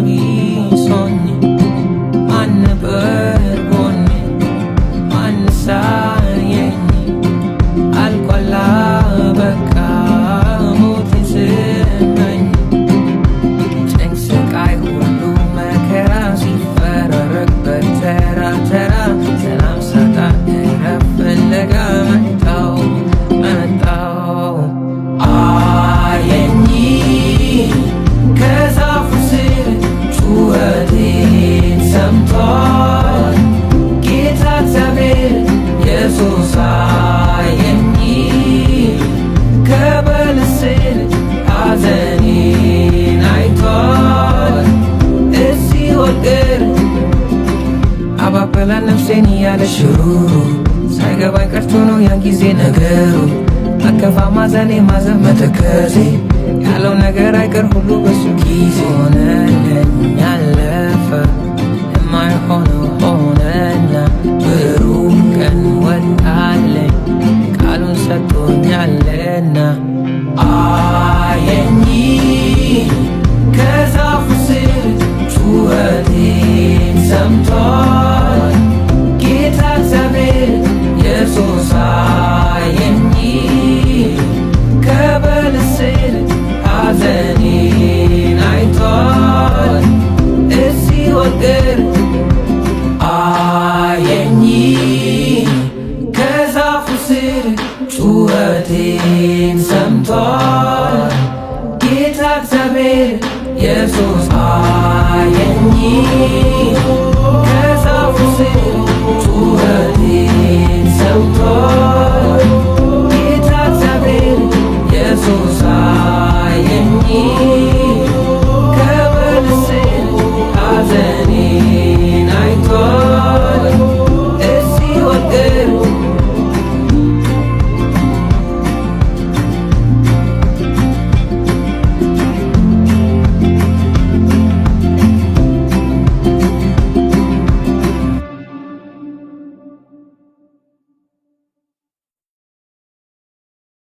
ቢሶኝ ማን ነበር ጎኔ ማን ሳየኝ አልቋላ በቃ ሞቴን ስመኝ ጭንቅ ስቃይ ሁሉ መከራ ሲፈራረቅ በተራ ተራ ሰላም ሳጣ እረፍት ፍለጋ መጣው አየኝ ከዛፉ ስር ጩኸቴን ሰምቷል ጌታ እግዚአብሔር ኢየሱስ አየኝ ከበለስ ስር ሐዘኔን አይቷል ሲኦል ቅር አባበላ ነፍሴን እያለ ሽሩሩ ሳይገባኝ ቀርቶ ነው ያን ጊዜ ነገሩ መከፋ ማዘኔ ማዘን መተከዜ ያለው ነገር አይቀር ሁሉ በሱ ጊዜ ሆነልኝ ያለፈ የማይሆነው ሆነና ብሩህ ቀን ወጣለኝ ቃሉን ሰጥቶኛልና አየኝ ከዛፉ ስር ጩኸቴን ሰምቷል ጌታ እግዚአብሔር ኢየሱስ አየኝ ከበለስ ስር ሐዘኔን አይቷል ሲኦል ቅር አየኝ ከዛፉ ስር ጩኸቴን